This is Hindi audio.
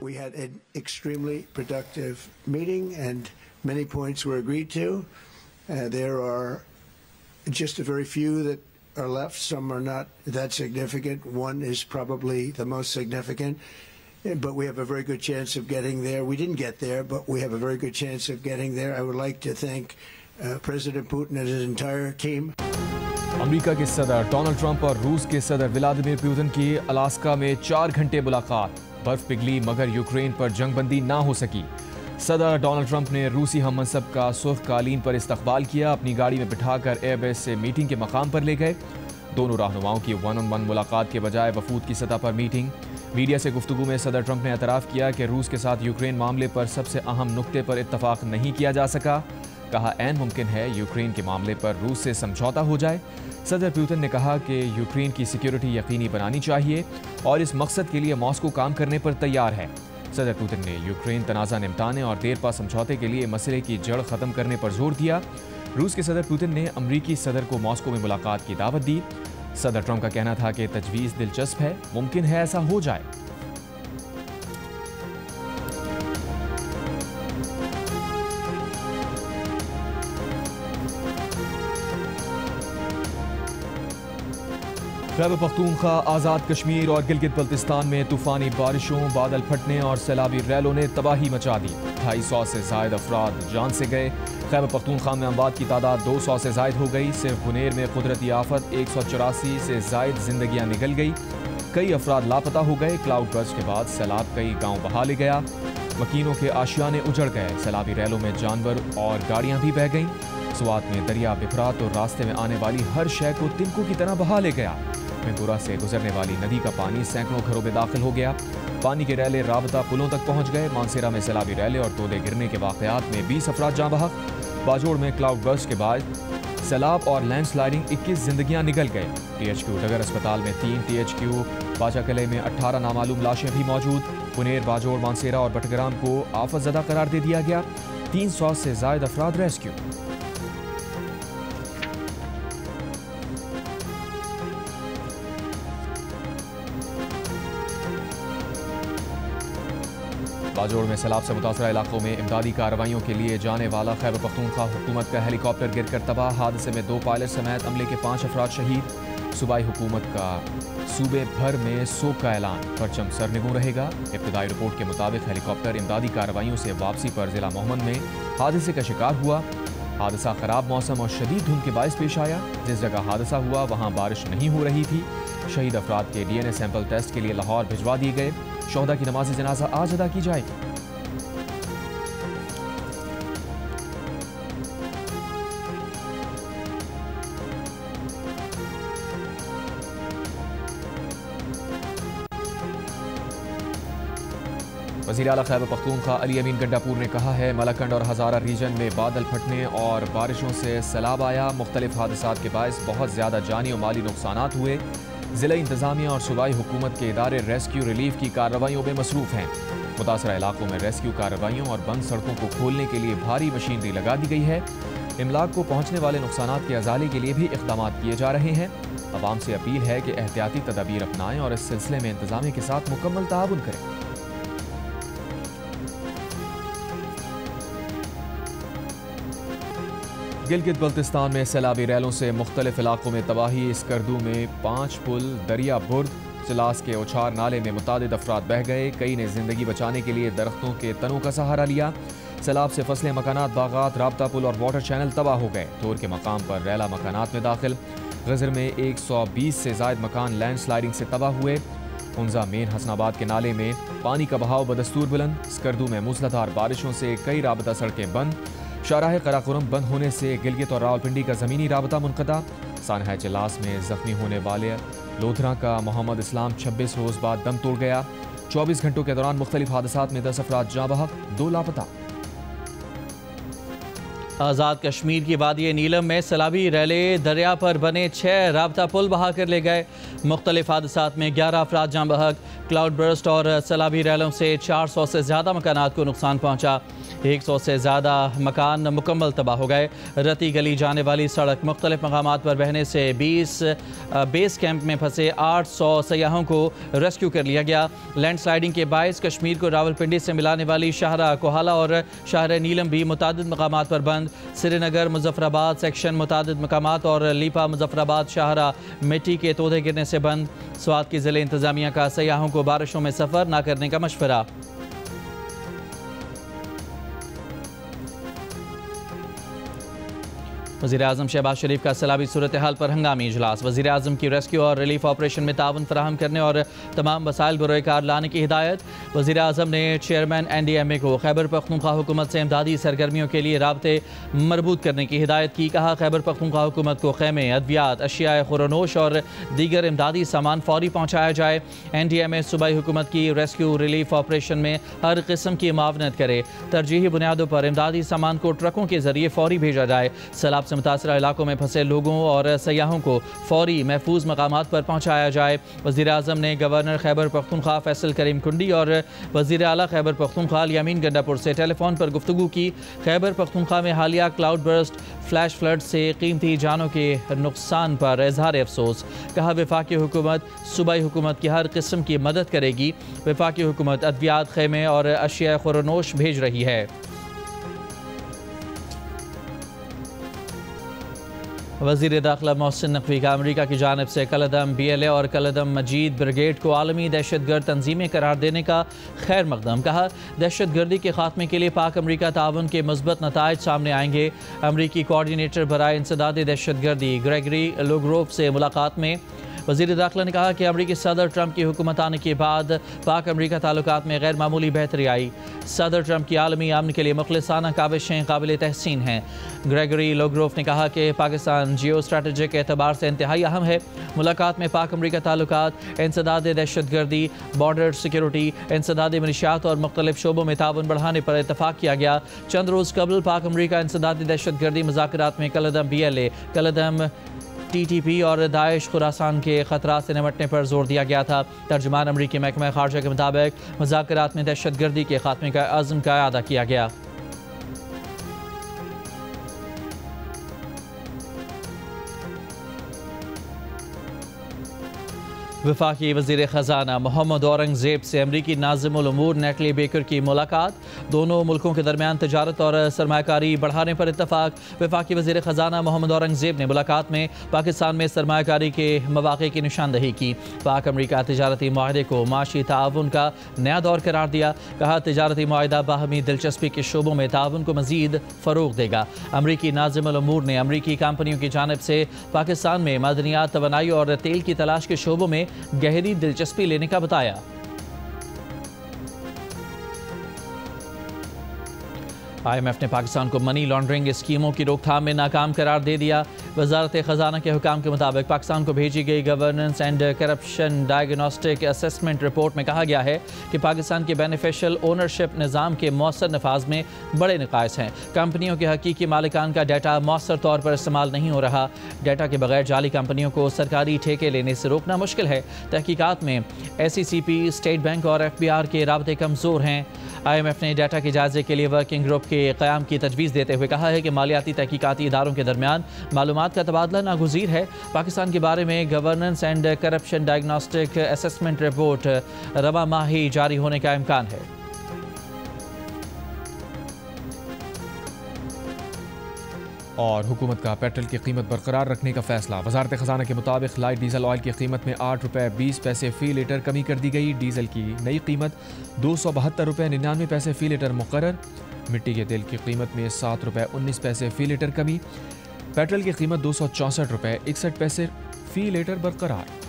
We had an extremely productive meeting and many points were agreed to. There are just a very few that are left. Some are not that significant. One is probably the most significant, but we have a very good chance of getting there. We didn't get there, but we have a very good chance of getting there. I would like to thank President Putin and his entire team. America के सदर डोनाल्ड ट्रंप और रूस के सदर व्लादिमीर पुतिन की अलास्का में 4 घंटे मुलाकात। बर्फ पिघली मगर यूक्रेन पर जंगबंदी ना हो सकी। सदर डोनाल्ड ट्रंप ने रूसी हममनसब का सुर्खकालीन पर इस्तकबाल किया। अपनी गाड़ी में बिठाकर एयरबेस से मीटिंग के मकाम पर ले गए। दोनों रहनुमाओं की वन-ऑन-वन मुलाकात के बजाय वफूद की सतह पर मीटिंग। मीडिया से गुफ्तगू में सदर ट्रंप ने एतराफ़ किया कि रूस के साथ यूक्रेन मामले पर सबसे अहम नुक्ते पर इत्तफाक नहीं किया जा सका। कहा ऐन मुमकिन है यूक्रेन के मामले पर रूस से समझौता हो जाए। सदर पुतिन ने कहा कि यूक्रेन की सिक्योरिटी यकीनी बनानी चाहिए और इस मकसद के लिए मॉस्को काम करने पर तैयार है। सदर पुतिन ने यूक्रेन तनाज़ा निपटाने और देरपा समझौते के लिए मसले की जड़ ख़त्म करने पर जोर दिया। रूस के सदर पुतिन ने अमरीकी सदर को मॉस्को में मुलाकात की दावत दी। सदर ट्रंप का कहना था कि तजवीज़ दिलचस्प है, मुमकिन है ऐसा हो जाए। खैबर पख्तूनख्वा, आज़ाद कश्मीर और गिलगित बल्तिस्तान में तूफ़ानी बारिशों, बादल फटने और सैलाबी रैलों ने तबाही मचा दी। 250 से ज़ायद अफराद जान से गए। खैबर पख्तूनख्वा में अमवात की तादाद 200 से ज़ायद हो गई। सिर्फ बुनेर में कुदरती आफत 184 से ज़ायद जिंदगियाँ निकल गई। कई अफराद लापता हो गए। क्लाउड बर्स्ट के बाद सैलाब कई गाँव बहा ले गया। मकीनों के आशियाने उजड़ गए। सैलाबी रैलों में जानवर और गाड़ियाँ भी बह गईं। स्वात में दरिया बिखरा तो रास्ते में आने वाली हर शय को तिनकों की तरह बहा ले गया। मिंगुरा से गुजरने वाली नदी का पानी सैकड़ों घरों में दाखिल हो गया। पानी के रैले राबता पुलों तक पहुंच गए। मानसेरा में सैलाबी रैले और तोदे गिरने के वाकयात में 20 अफराद जाँ बहक। बाजोड़ में क्लाउड बर्स्ट के बाद सैलाब और लैंडस्लाइडिंग 21 जिंदगियां निकल गए। THQ डगर अस्पताल में 3, THQ बाचाकले में 18 नामालूम लाशें भी मौजूद। पुनेर, बाजोड़, मानसेरा और बटग्राम को आफतज़दा करार दे दिया गया। 300 से ज़ायद अफराद रेस्क्यू। बाजोड़ में सैलाब से मुतासरा इलाकों में इमदादी कार्रवाइयों के लिए जाने वाला खैबर पख्तूनख्वा हुकूमत का हेलीकॉप्टर गिरकर तबाह। हादसे में 2 पायलट समेत अमले के 5 अफराद शहीद। सूबाई हुकूमत का सूबे भर में सोग का ऐलान, परचम सरनिगूं रहेगा। इब्तदाई रिपोर्ट के मुताबिक हेलीकॉप्टर इमदादी कार्रवाइयों से वापसी पर जिला मोहम्मद में हादसे का शिकार हुआ। हादसा खराब मौसम और शदीद धुंध के बायस पेश आया। जिस जगह हादसा हुआ वहाँ बारिश नहीं हो रही थी। शहीद अफराद के DNA सैंपल टेस्ट के लिए लाहौर भिजवा दिए गए। शोहदा की नमाज जनाजा आज अदा की जाएगी। वज़ीर आला खैबर पख्तूनख्वा अली अमीन गंडापुर ने कहा है मलकंड और हज़ारा रीजन में बादल फटने और बारिशों से सैलाब आया। मुख्तलिफ हादसात के बायस बहुत ज़्यादा जानी और माली नुकसानात हुए। ज़िला इंतज़ामिया और सूबाई हुकूमत के इदारे रेस्क्यू रिलीफ की कार्रवाइयों में मसरूफ़ हैं। मुतासरा इलाकों में रेस्क्यू कार्रवाइयों और बंद सड़कों को खोलने के लिए भारी मशीनरी लगा दी गई है। इमलाक को पहुँचने वाले नुकसानात के अजाले के लिए भी इक़दाम किए जा रहे हैं। अवाम से अपील है कि एहतियाती तदाबीर अपनाएं और इस सिलसिले में इंतज़ामिया के साथ मुकम्मल ताउन करें। गिलगित बल्तिस्तान में सैलाबी रैलों से मुख्तलिफ इलाकों में तबाही। स्कर्दू में 5 पुल, दरिया बुर्द, सिलास के ओछार नाले में मुतादिद अफराद बह गए। कई ने जिंदगी बचाने के लिए दरख्तों के तनों का सहारा लिया। सैलाब से फसलें, मकानात, बागात, राबता पुल और वाटर चैनल तबाह हो गए। तोर के मकाम पर रैला मकानात में दाखिल। गजर में 120 से ज़ायद मकान लैंड स्लाइडिंग से तबाह हुए। उन्जा मेन हसनाबाद के नाले में पानी का बहाव बदस्तूर बुलंद। स्कर्दू में मूसलाधार बारिशों से कई राबता सड़कें बंद। शाहराह कराकोरम बंद होने से गिलगित और रावलपिंडी का ज़मीनी राबता मुनक़ता। सानहा चिलास में ज़ख्मी होने वाले लोधरा का मोहम्मद इस्लाम 26 रोज़ बाद दम तोड़ गया। 24 घंटों के दौरान मुख्तलिफ हादसात में 10 अफराद जाँ बहक, 2 लापता। आज़ाद कश्मीर की वादी नीलम में सैलाबी रैले दरिया पर बने 6 राबता पुल बहा कर ले गए। मुख्तलिफ हादसात में 11 अफराद जाँ बहक। क्लाउड बर्स्ट और सैलाबी रैलों से 400 से ज़्यादा मकानात को नुकसान पहुँचा। 100 से ज़्यादा मकान मुकम्मल तबाह हो गए। रती गली जाने वाली सड़क मुख्तलिफ मकामात पर बहने से 20 बेस कैंप में फंसे 800 सयाहों को रेस्क्यू कर लिया गया। लैंड स्लाइडिंग के बायस कश्मीर को रावलपिंडी से मिलाने वाली शाहरा कोहाला और शाहर नीलम भी मुतादिद मकामात पर बंद। श्रीनगर मुजफ्फराबाद सेक्शन मुतादिद मकामात और लीपा मुजफ्फराबाद शाहरा मिट्टी के तोदे गिरने से बंद। स्वात की ज़िले इंतजामिया का सयाहों को बारिशों में सफ़र न करने का मशवरा। वज़ीर-ए-आज़म शहबाज शरीफ का सैलाबी सूरत हाल पर हंगामी इजलास। वज़ीर-ए-आज़म की रेस्क्यू और रिलीफ ऑपरेशन में ताउन फराहम करने और तमाम वसाइल बरोकार लाने की हिदायत। वज़ीर-ए-आज़म ने चेयरमैन NDMA को खैबर पख्तूनख्वा हुकूमत से इमदादी सरगर्मियों के लिए राब्ते मरबूत करने की हिदायत की। कहा, खैबर पख्तूनख्वा हुकूमत को खैमे, अद्वियात, अशियाए खुरनोश और दीगर इमदादी सामान फौरी पहुँचाया जाए। NDMA सूबाई हुकूमत की रेस्क्यू रिलीफ ऑपरेशन में हर किस्म की मावनत करे। तरजीही बुनियादों पर इमदादी सामान को ट्रकों के जरिए फौरी भेजा जाए। सैलाब से मुतासरा इलाकों में फंसे लोगों और सयाहों को फौरी महफूज मकामात पर पहुँचाया जाए। वज़ीर-ए-आज़म ने गवर्नर खैबर पख्तूनख्वा फैसल करीम कुंडी और वज़ीर आला खैबर पख्तूनख्वा यामीन गंडापुर से टेलीफोन पर गुफ्तगू की। खैबर पख्तूनख्वा में हालिया क्लाउड बर्स्ट, फ्लैश फ्लड से कीमती जानों के नुकसान पर इजहार अफसोस। कहा, वफाकी हुकूमत सूबाई हुकूमत की हर किस्म की मदद करेगी। वफाकी हुकूमत अद्वियात, खैमे और अशिया खुरनोश भेज रही है। वज़ीर दाखिला मोहसिन नकवी का अमरीका की जानिब से कलदम BLA और कलदम मजीद ब्रिगेड को आलमी दहशतगर्द तंजीमें करार देने का खैर मकदम। कहा, दहशतगर्दी के खात्मे के लिए पाक अमरीका ताउन के मुस्बत नताइज सामने आएंगे। अमरीकी कोऑर्डिनेटर बराए इंसदाद दहशतगर्दी ग्रेगरी लोग्रोफ से मुलाकात में वज़ीर दाखिला ने कहा कि अमरीकी सदर ट्रंप की हुकूमत आने के बाद पाक अमरीका ताल्लुकात में गैर मामूली बेहतरी आई। सदर ट्रंप की आलमी अमन के लिए मुखलिसाना काविशें काबिल तहसीन हैं। ग्रेगरी लोग्रोफ ने कहा कि पाकिस्तान जियो स्ट्रेटजिक एतबार से इंतहाई अहम है। मुलाकात में पाक अमरीका ताल्लुकात, इंसदाद दहशतगर्दी, बॉर्डर सिक्योरिटी, इंसदाद मिलिशियात और मुख्तलिफ शोबों में ताउन बढ़ाने पर इतफाक़ किया गया। चंद रोज़ कबल पाक अमरीका इंसदाद दहशतगर्दी मुज़ाकरात में कलदम BLA, कलदम TTP और दाइश खुरासान के ख़तरात से निपटने पर जोर दिया गया था। तर्जुमान अमरीकी महकमा ख़ारजा के मुताबिक मुज़ाकरात में दहशतगर्दी के खात्मे का अज़्म का अदा किया गया। वफाकी वज़ीर ख़जाना मोहम्मद औरंगज़ेब से अमरीकी नाज़िमुल उमूर नेटली बेकर की मुलाकात। दोनों मुल्कों के दरमियान तजारत और सरमायाकारी बढ़ाने पर इत्तफ़ाक़। वफाकी वज़ीर ख़जाना मोहम्मद औरंगज़ेब ने मुलाकात में पाकिस्तान में सरमायाकारी के मौक़े की निशानदही की। पाक अमरीका तजारती माहदे को माशी ताउन का नया दौर करार दिया। कहा, तजारती माहदा बाहमी दिलचस्पी के शोबों में ताउन को मज़ीद फ़रोग़ देगा। अमरीकी नाज़िमुल उमूर ने अमरीकी कंपनियों की जानिब से पाकिस्तान में मदनियात, तवानाई और तेल की तलाश के शोबों में गहरी दिलचस्पी लेने का बताया। IMF ने पाकिस्तान को मनी लॉन्ड्रिंग स्कीमों की रोकथाम में नाकाम करार दे दिया। वजारत ख़जाना के हुकाम के मुताबिक पाकिस्तान को भेजी गई governance and corruption diagnostic assessment report में कहा गया है कि पाकिस्तान के बेनिफिशियल ओनरशिप निज़ाम के मौसर नफाज में बड़े निकायस हैं। कंपनियों के हकीकी मालिकान का डाटा मौसर तौर पर इस्तेमाल नहीं हो रहा। डाटा के बगैर जाली कंपनियों को सरकारी ठेके लेने से रोकना मुश्किल है। तहकीकात में SECP, स्टेट बैंक और FBR के राबते कमज़ोर हैं। IMF ने डाटा के जायजे के लिए वर्किंग ग्रुप के क़याम की तजवीज़ देते हुए कहा है कि मालियाती तहकीकाती इदारों के दरमियान मालूमात का तबादला नागुज़ीर है। पाकिस्तान के बारे में governance and corruption diagnostic assessment report रवा माह ही जारी होने का इम्कान है। और हुकूमत का पेट्रोल की कीमत बरकरार रखने का फैसला। वजारत ख़जाना के मुताबिक लाइट डीजल ऑयल की कीमत में 8 रुपये 20 पैसे फ़ी लीटर कमी कर दी गई। डीजल की नई कीमत 272 रुपये 99 पैसे फ़ी लीटर मुकर्रर। मिट्टी के तेल की कीमत में 7 रुपये 19 पैसे फ़ी लीटर कमी। पेट्रोल की कीमत 264 रुपये 61 पैसे फ़ी लीटर बरकरार।